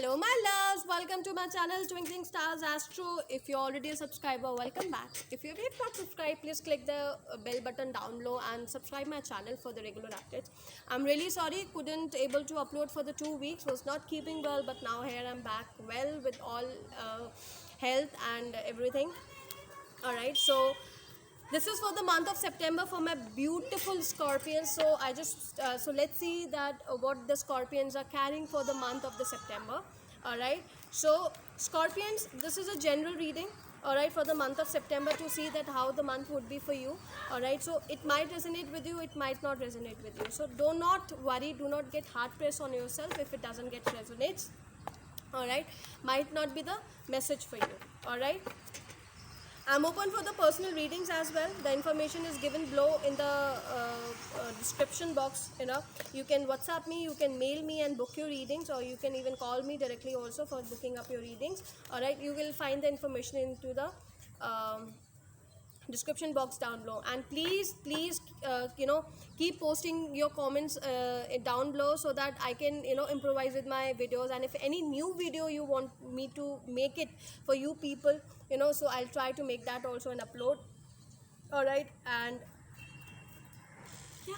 Hello my loves, welcome to my channel Twinkling Stars Astro. If you're already a subscriber, welcome back. If you're yet not subscribed, please click the bell button down below and subscribe my channel for the regular updates. I'm really sorry couldn't able to upload for the 2 weeks, was not keeping well, but now here I'm back well with all health and everything. Alright, so this is for the month of September for my beautiful Scorpions. So I just so let's see that what the Scorpions are carrying for the month of the September. All right, so Scorpions, this is a general reading, all right, for the month of September, to see that how the month would be for you. All right, so it might resonate with you, it might not resonate with you, so do not worry, do not get hard press on yourself if it doesn't get resonates. All right, might not be the message for you. All right, I'm open for the personal readings as well. The information is given below in the description box. You can WhatsApp me, you can mail me and book your readings, or you can even call me directly also for booking up your readings. All right, you will find the information into the description box down below. And please keep posting your comments down below, so that I can improvise with my videos. And if any new video you want me to make it for you people, so I'll try to make that also and upload. All right, and yeah,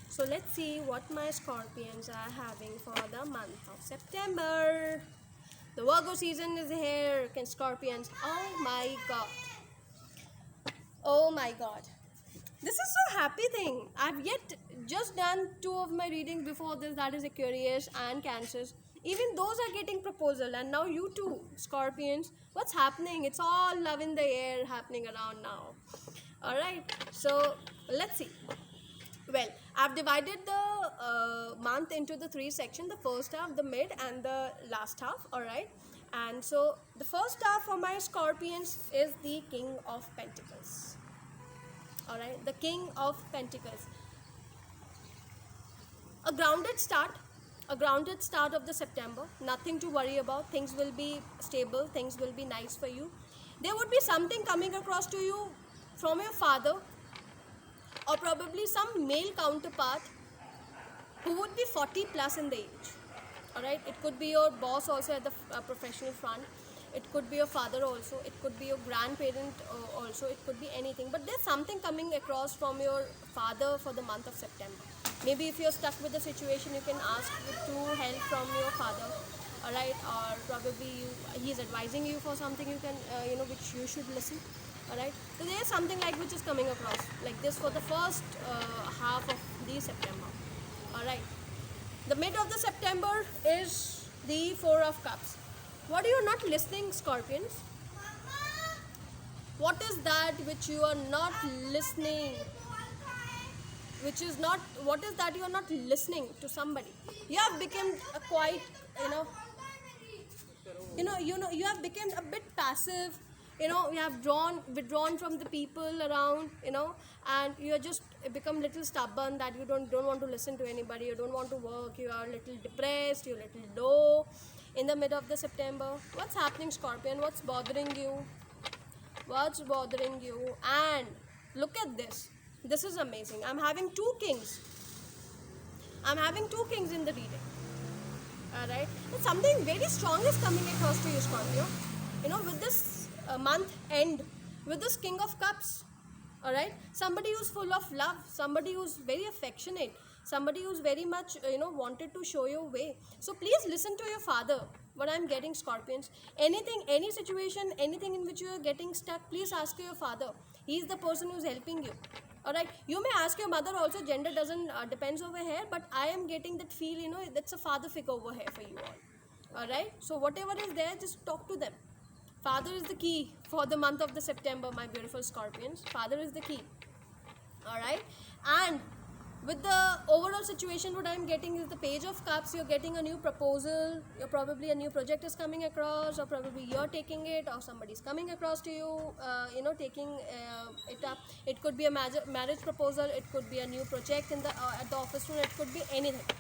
so let's see what my Scorpions are having for the month of September. The Virgo season is here, can Scorpions. Oh my god, oh my god, this is so happy thing. I've yet just done 2 of my readings before this, that is Aquarius and Cancers. Even those are getting proposal, and now you too, Scorpions. What's happening? It's all love in the air happening around now. All right, so let's see. Well, I've divided the month into the 3 sections: the first half, the mid, and the last half. All right, and so the first half for my Scorpions is the King of Pentacles. All right, the King of Pentacles. A grounded start of the September. Nothing to worry about. Things will be stable, things will be nice for you. There would be something coming across to you from your father, or probably some male counterpart who would be 40 plus in the age. All right, it could be your boss also at the professional front. It could be your father also, it could be your grandparent also, it could be anything. But there's something coming across from your father for the month of September. Maybe if you're stuck with the situation, you can ask to help from your father. All right, or probably he's advising you for something, you can which you should listen. All right, so there's something like which is coming across like this for the first half of the September. All right, the mid of the September is the Four of Cups. What are you not listening, Scorpions? What is that which you are not listening? What is that you are not listening to somebody? You have become a quite, you have become a bit passive. You have withdrawn from the people around, and you are just become little stubborn, that you don't want to listen to anybody, you don't want to work, you are a little depressed, you're a little low in the mid of the September. What's happening, Scorpion? What's bothering you? What's bothering you? And look at this. This is amazing. I'm having two kings. I'm having two kings in the reading. Alright. Something very strong is coming across to you, Scorpio. With this month end, with this King of Cups. Alright. Somebody who's full of love. Somebody who's very affectionate. Somebody who's very much wanted to show your way. So please listen to your father. What I'm getting, Scorpions, anything, any situation, anything in which you are getting stuck, please ask your father. He's the person who's helping you. All right, you may ask your mother also. Gender doesn't depends over here, but I am getting that feel, that's a father figure over here for you all. All right, so whatever is there, just talk to them. Father is the key for the month of the September, my beautiful Scorpions. Father is the key. All right, and with the overall situation, what I'm getting is the Page of Cups. You're getting a new proposal. You're probably a new project is coming across, or probably you're taking it, or somebody's coming across to you, taking it up. It could be a marriage proposal. It could be a new project in the at the office room. It could be anything.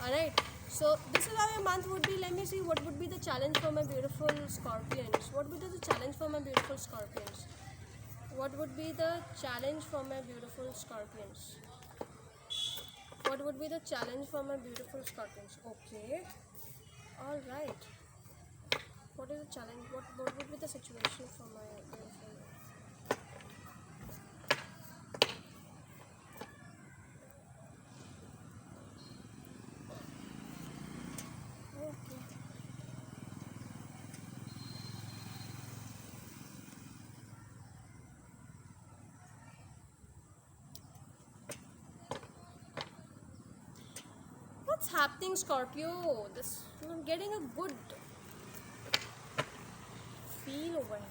All right. So this is how your month would be. Let me see what would be the challenge for my beautiful Scorpions. What would be the challenge for my beautiful Scorpions? What would be the challenge for my beautiful Scorpions? What would be the challenge for my beautiful Scorpions? Okay. All right. What is the challenge? What would be the situation for my girlfriend? Okay. What's happening, Scorpio? This I'm getting a good feel over here.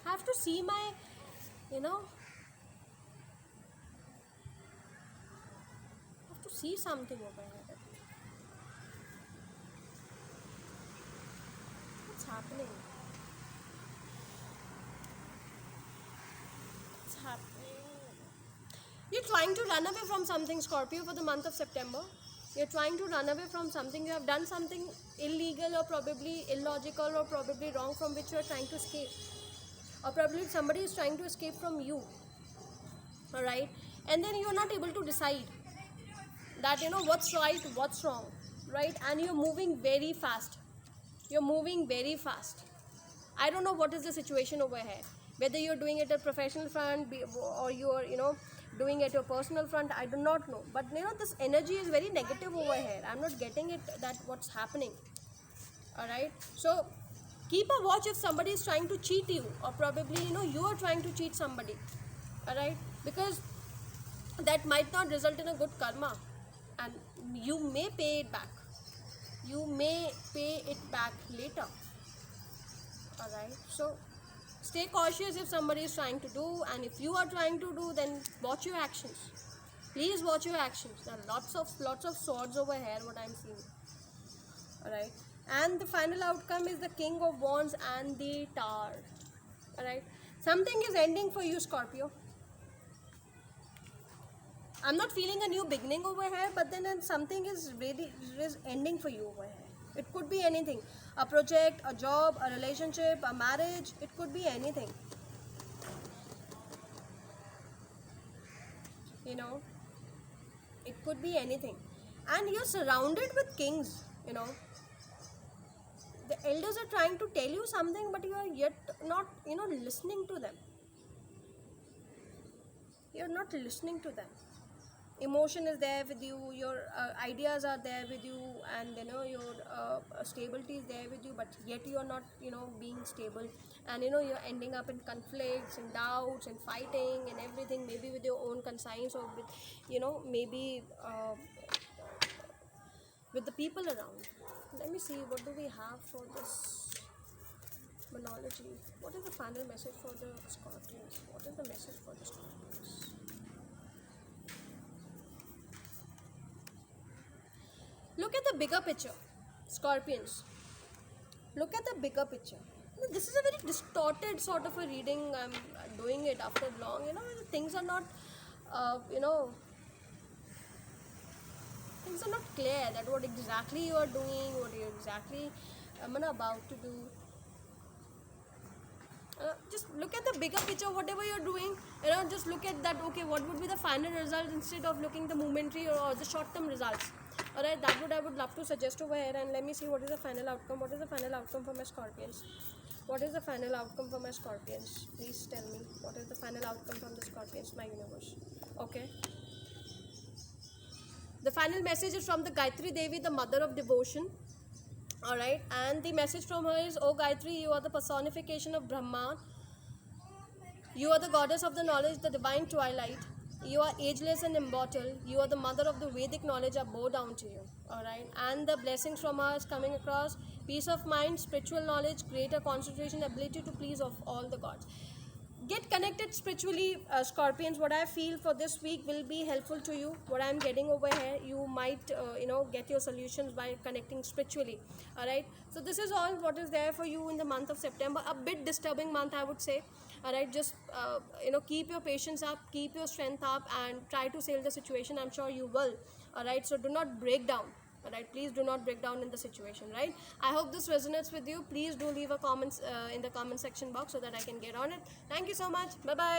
I have to see my, you know, I have to see something over here. What's happening? What's happening? You're trying to run away from something, Scorpio, for the month of September. You're trying to run away from something. You have done something illegal or probably illogical or probably wrong from which you're trying to escape. Or probably somebody is trying to escape from you. Alright? And then you're not able to decide that, what's right, what's wrong. Right? And you're moving very fast. You're moving very fast. I don't know what is the situation over here. Whether you're doing it at professional front or you're, doing it at your personal front, I do not know. But, this energy is very negative over here. I'm not getting it that what's happening. Alright? So, keep a watch if somebody is trying to cheat you or probably, you are trying to cheat somebody. Alright? Because that might not result in a good karma. And you may pay it back. You may pay it back later. Alright, so stay cautious if somebody is trying to do, and if you are trying to do, then watch your actions. Please watch your actions. There are lots of swords over here, what I'm seeing. Alright, and the final outcome is the King of Wands and the Tower. Alright, something is ending for you, Scorpio. I'm not feeling a new beginning over here, but then something is ending for you over here. It could be anything. A project, a job, a relationship, a marriage. It could be anything. It could be anything. And you're surrounded with kings, The elders are trying to tell you something, but you are yet not, listening to them. You're not listening to them. Emotion is there with you, your ideas are there with you, and your stability is there with you, but yet you are not being stable, and you're ending up in conflicts and doubts and fighting and everything, maybe with your own conscience or with maybe with the people around. Let me see, what do we have for this monology? What is the final message for the Scorpions? What is the message for the Scorpions? Look at the bigger picture, Scorpions. Look at the bigger picture. This is a very distorted sort of a reading. I'm doing it after long. Things are not, things are not clear that what exactly you are doing, what you're exactly about to do. Just look at the bigger picture, whatever you're doing. Just look at that. Okay, what would be the final result instead of looking the momentary or the short-term results. Alright, that I would love to suggest over here, and let me see what is the final outcome. What is the final outcome for my Scorpions? What is the final outcome for my Scorpions? Please tell me. What is the final outcome from the Scorpions, my universe? Okay. The final message is from the Gayatri Devi, the mother of devotion. Alright, and the message from her is, "Oh Gayatri, you are the personification of Brahma. You are the goddess of the knowledge, the divine twilight. You are ageless and immortal. You are the mother of the Vedic knowledge. I bow down to you." Alright, and the blessings from her is coming across: peace of mind, spiritual knowledge, greater concentration, ability to please of all the gods. Get connected spiritually, Scorpions. What I feel for this week will be helpful to you. What I'm getting over here, you might get your solutions by connecting spiritually. Alright, so this is all what is there for you in the month of September. A bit disturbing month, I would say. Alright, just keep your patience up, keep your strength up, and try to sail the situation. I'm sure you will. Alright, so do not break down. Right, please do not break down in the situation, right? I hope this resonates with you. Please do leave a comment in the comment section box so that I can get on it. Thank you so much. Bye bye.